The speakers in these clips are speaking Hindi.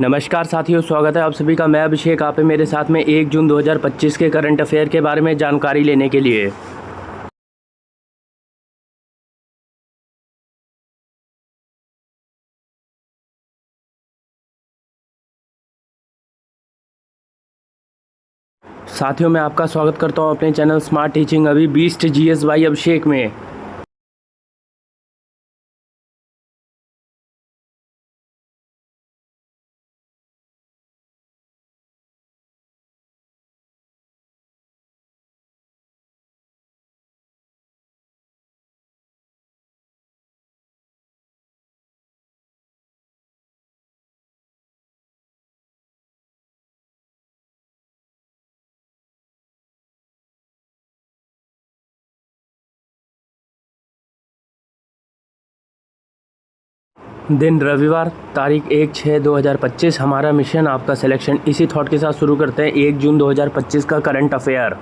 नमस्कार साथियों, स्वागत है आप सभी का। मैं अभिषेक, आप हैं मेरे साथ में 1 जून 2025 के करंट अफेयर के बारे में जानकारी लेने के लिए। साथियों, मैं आपका स्वागत करता हूं अपने चैनल स्मार्ट टीचिंग अभी बीस्ट जीएस बाई अभिषेक में। दिन रविवार, तारीख 1/6/2025। हमारा मिशन आपका सिलेक्शन। इसी थॉट के साथ शुरू करते हैं 1 जून 2025 का करंट अफेयर।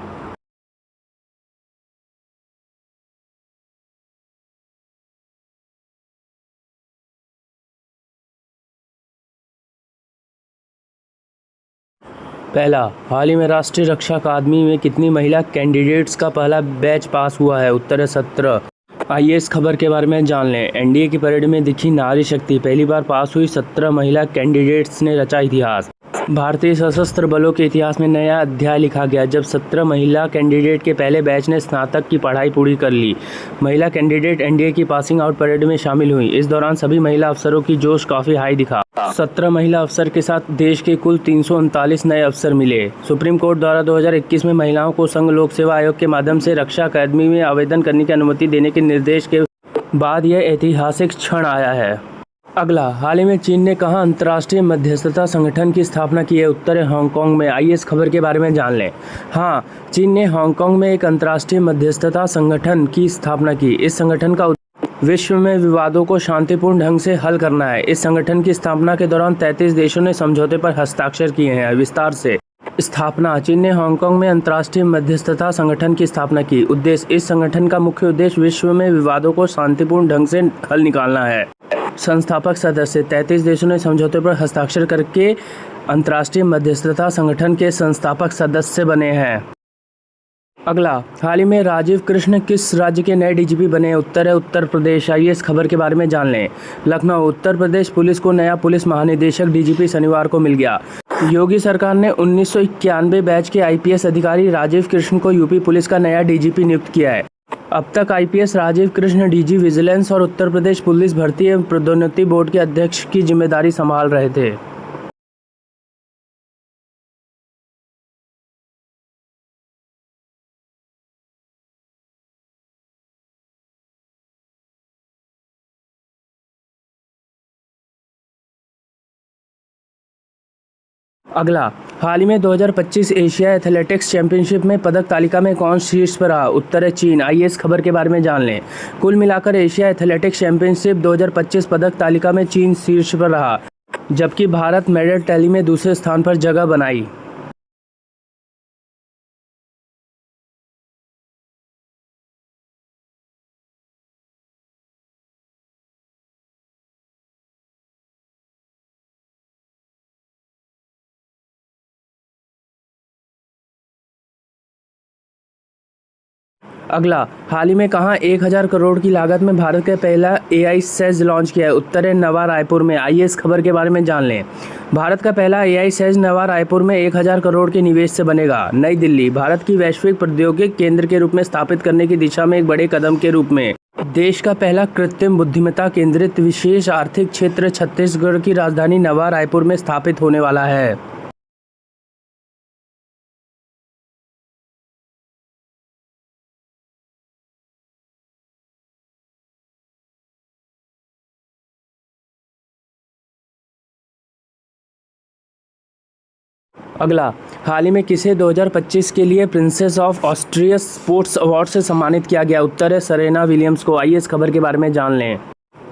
पहला, हाल ही में राष्ट्रीय रक्षा अकादमी में कितनी महिला कैंडिडेट्स का पहला बैच पास हुआ है? उत्तर है 17। आइए इस खबर के बारे में जान लें। एनडीए की परेड में दिखी नारी शक्ति, पहली बार पास हुई 17 महिला कैंडिडेट्स ने रचा इतिहास। भारतीय सशस्त्र बलों के इतिहास में नया अध्याय लिखा गया जब 17 महिला कैंडिडेट के पहले बैच ने स्नातक की पढ़ाई पूरी कर ली। महिला कैंडिडेट एनडीए की पासिंग आउट परेड में शामिल हुई। इस दौरान सभी महिला अफसरों की जोश काफी हाई दिखा। 17 महिला अफसर के साथ देश के कुल 339 नए अफसर मिले। सुप्रीम कोर्ट द्वारा 2021 में महिलाओं को संघ लोक सेवा आयोग के माध्यम से रक्षा अकादमी में आवेदन करने की अनुमति देने के निर्देश के बाद यह ऐतिहासिक क्षण आया है। अगला, हाल ही में चीन ने कहां अंतर्राष्ट्रीय मध्यस्थता संगठन की स्थापना की है? उत्तर है हांगकांग में। आइए इस खबर के बारे में जान लें। हाँ, चीन ने हांगकांग में एक अंतर्राष्ट्रीय मध्यस्थता संगठन की स्थापना की। इस संगठन का विश्व में विवादों को शांतिपूर्ण ढंग से हल करना है। इस संगठन की स्थापना के दौरान 33 देशों ने समझौते पर हस्ताक्षर किए हैं। विस्तार से स्थापना। चीन ने हांगकांग में अंतर्राष्ट्रीय मध्यस्थता संगठन की स्थापना की। उद्देश्य, इस संगठन का मुख्य उद्देश्य विश्व में विवादों को शांतिपूर्ण ढंग से हल निकालना है। संस्थापक सदस्य 33 देशों ने समझौते पर हस्ताक्षर करके अंतर्राष्ट्रीय मध्यस्थता संगठन के संस्थापक सदस्य बने हैं। अगला, हाल ही में राजीव कृष्ण किस राज्य के नए डीजीपी बने? उत्तर है उत्तर प्रदेश। आइए इस खबर के बारे में जान लें। लखनऊ, उत्तर प्रदेश पुलिस को नया पुलिस महानिदेशक डीजीपी शनिवार को मिल गया। योगी सरकार ने 1991 बैच के आईपीएस अधिकारी राजीव कृष्ण को यूपी पुलिस का नया डीजीपी नियुक्त किया है। अब तक IPS Rajiv Krishna DG vigilance और उत्तर प्रदेश पुलिस भर्ती एवं पदोन्नति बोर्ड के अध्यक्ष की जिम्मेदारी संभाल रहे थे। अगला, हाल ही में 2025 एशिया एथलेटिक्स चैंपियनशिप में पदक तालिका में कौन शीर्ष पर रहा? उत्तर है चीन। आइए इस खबर के बारे में जान लें। कुल मिलाकर एशिया एथलेटिक्स चैंपियनशिप 2025 पदक तालिका में चीन शीर्ष पर रहा, जबकि भारत मेडल टैली में दूसरे स्थान पर जगह बनाई। अगला, हाल ही में कहां 1000 करोड़ की लागत में भारत का पहला एआई सेज लॉन्च किया है? उत्तर है नवा रायपुर में। आइए इस खबर के बारे में जान लें। भारत का पहला एआई सेज नवा रायपुर में 1000 करोड़ के निवेश से बनेगा। नई दिल्ली, भारत की वैश्विक प्रौद्योगिकी केंद्र के रूप में स्थापित करने की दिशा में एक बड़े कदम के रूप में देश का पहला कृत्रिम बुद्धिमत्ता केंद्रित विशेष आर्थिक क्षेत्र छत्तीसगढ़ की राजधानी नवा रायपुर में स्थापित होने वाला है। अगला, हाल ही में किसे 2025 के लिए प्रिंसेस ऑफ ऑस्ट्रियस स्पोर्ट्स अवार्ड से सम्मानित किया गया? उत्तर है सेरेना विलियम्स को। आइए इस खबर के बारे में जान लें।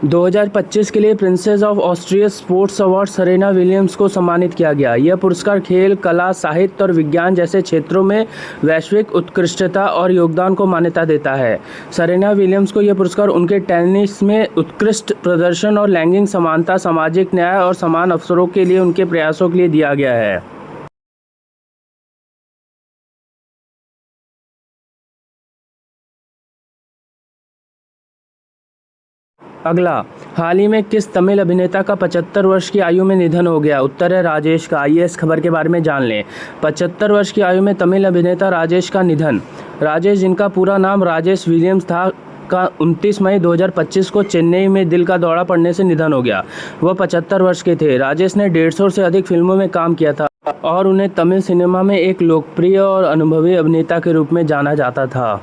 2025 के लिए princess of Austria sports award Serena Williams को सम्मानित किया गया। यह पुरस्कार खेल, कला, साहित्य और विज्ञान जैसे क्षेत्रों में वैश्विक उत्कृष्टता और योगदान को मान्यता देता है। सेरेना विलियम्स को यह पुरस्कार उनके टेनिस में उत्कृष्ट प्रदर्शन और लैंगिक समानता, सामाजिक न्याय और समान अवसरों के लिए उनके प्रयासों के लिए दिया गया है। अगला, हाल ही में किस तमिल अभिनेता का 75 वर्ष की आयु में निधन हो गया? उत्तर है राजेश का। आइए इस खबर के बारे में जान लें। 75 वर्ष की आयु में तमिल अभिनेता राजेश का निधन। राजेश, जिनका पूरा नाम राजेश विलियम्स था, का 29 मई 2025 को चेन्नई में दिल का दौरा पड़ने से निधन हो गया। वह 75 वर्ष के थे। राजेश ने 150 से अधिक फिल्मों में काम किया था और उन्हें तमिल सिनेमा में एक लोकप्रिय और अनुभवी अभिनेता के रूप में जाना जाता था।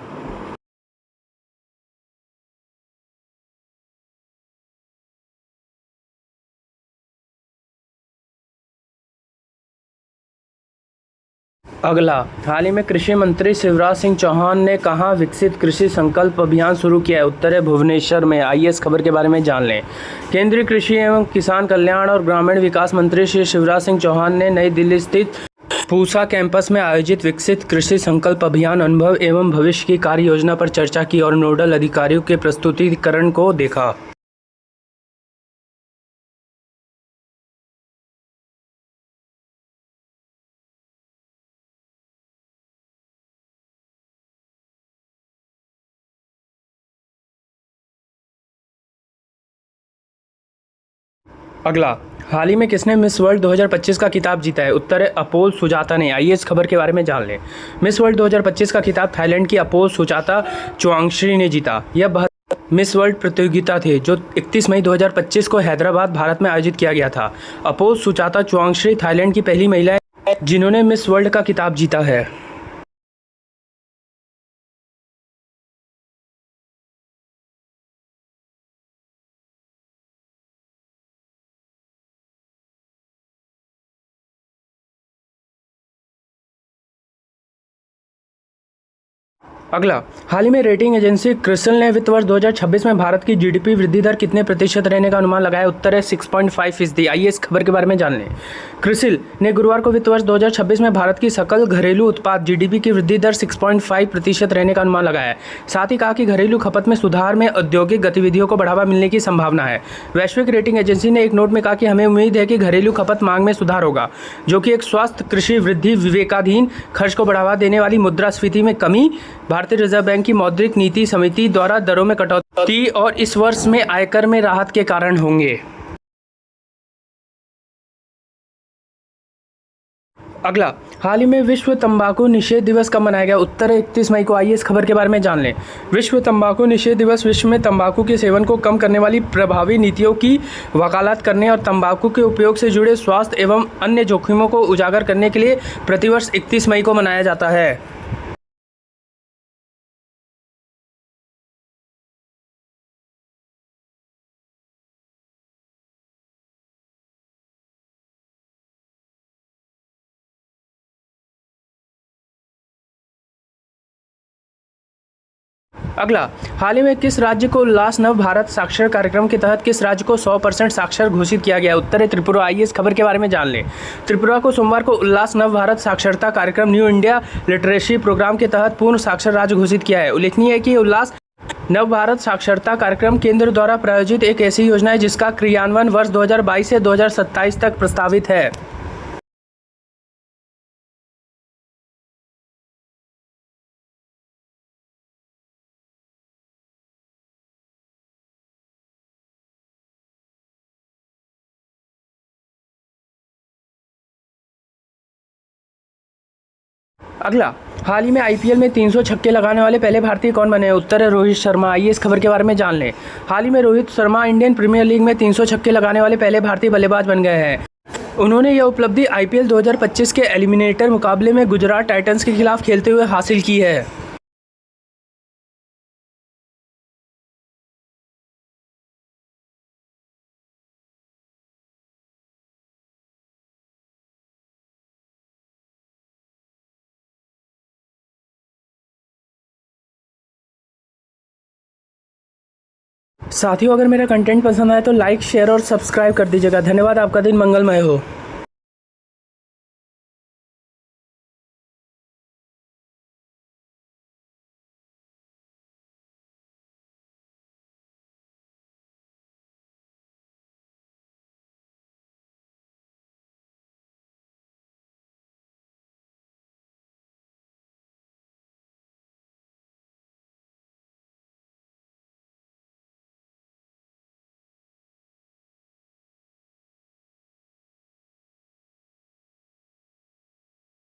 अगला, हाल ही में कृषि मंत्री शिवराज सिंह चौहान ने कहाँ विकसित कृषि संकल्प अभियान शुरू किया है? उत्तर है भुवनेश्वर में। आइए इस खबर के बारे में जान लें। केंद्रीय कृषि एवं किसान कल्याण और ग्रामीण विकास मंत्री श्री शिवराज सिंह चौहान ने नई दिल्ली स्थित पूसा कैंपस में आयोजित विकसित कृषि संकल्प अभियान अनुभव एवं भविष्य की कार्य योजना पर चर्चा की और नोडल अधिकारियों के प्रस्तुतिकरण को देखा। अगला, हाल ही में किसने मिस वर्ल्ड 2025 का खिताब जीता है? उत्तर है अपोल सुजाता ने। आइए इस खबर के बारे में जान लें। मिस वर्ल्ड 2025 का खिताब थाईलैंड की अपोल सुजाता चुआंगश्री ने जीता। यह मिस वर्ल्ड प्रतियोगिता थी जो 31 मई 2025 को हैदराबाद, भारत में आयोजित किया गया था। अपोल सुजाता चुआंगश्री थाईलैंड की पहली महिला है जिन्होंने मिस वर्ल्ड का खिताब जीता है। अगला, हाल ही में रेटिंग एजेंसी क्रिसिल ने वित्त वर्ष 2026 में भारत की जीडीपी वृद्धि दर कितने प्रतिशत रहने का अनुमान लगाया? उत्तर है 6.5%। आइए इस खबर के बारे में जान लें। क्रिसिल ने गुरुवार को वित्त वर्ष 2026 में भारत की सकल घरेलू उत्पाद जीडीपी की वृद्धि दर 6.5% रहने का अनुमान लगाया है। साथ ही कहा कि घरेलू खपत में सुधार में औद्योगिक गतिविधियों को बढ़ावा मिलने की संभावना है। वैश्विक रेटिंग एजेंसी ने एक नोट में कहा कि हमें उम्मीद है कि घरेलू खपत मांग में सुधार होगा, जो कि एक स्वस्थ कृषि वृद्धि, विवेकाधीन खर्च को बढ़ावा देने वाली मुद्रास्फीति में कमी, भारतीय रिजर्व बैंक की मौद्रिक नीति समिति द्वारा दरों में कटौती और इस वर्ष में आयकर में राहत के कारण होंगे। अगला, हाल ही में विश्व तंबाकू निषेध दिवस कब मनाया गया? उत्तर है 31 मई को। आइए इस खबर के बारे में जान लें। विश्व तंबाकू निषेध दिवस विश्व में तंबाकू के सेवन को कम करने वाली प्रभावी नीतियों की वकालत करने और तंबाकू के उपयोग से जुड़े स्वास्थ्य एवं अन्य जोखिमों को उजागर करने के लिए प्रतिवर्ष 31 मई को मनाया जाता है। अगला, हाल ही में किस राज्य को उल्लास नव भारत साक्षर कार्यक्रम के तहत किस राज्य को 100% साक्षर घोषित किया गया? उत्तर है त्रिपुरा। आइए इस खबर के बारे में जान लें। त्रिपुरा को सोमवार को उल्लास नव भारत साक्षरता कार्यक्रम न्यू इंडिया लिटरेसी प्रोग्राम के तहत पूर्ण साक्षर राज्य घोषित किया है। उल्लेखनीय है कि उल्लास नव भारत साक्षरता कार्यक्रम केंद्र द्वारा प्रायोजित एक ऐसी योजना है जिसका क्रियान्वयन वर्ष 2022 से 2027 तक प्रस्तावित है। अगला, हाल ही में आईपीएल में 300 छक्के लगाने वाले पहले भारतीय कौन बने? उत्तर है रोहित शर्मा। आइए इस खबर के बारे में जान लें। हाल ही में Rohit Sharma Indian Premier League में 300 छक्के लगाने वाले पहले भारतीय बल्लेबाज बन गए हैं। उन्होंने यह उपलब्धि आईपीएल 2025 के एलिमिनेटर मुकाबले में गुजरात टाइटंस के खिलाफ खेलते हुए हासिल की है। साथियों, अगर मेरा कंटेंट पसंद आए तो लाइक, शेयर और सब्सक्राइब कर दीजिएगा। धन्यवाद। आपका दिन मंगलमय हो।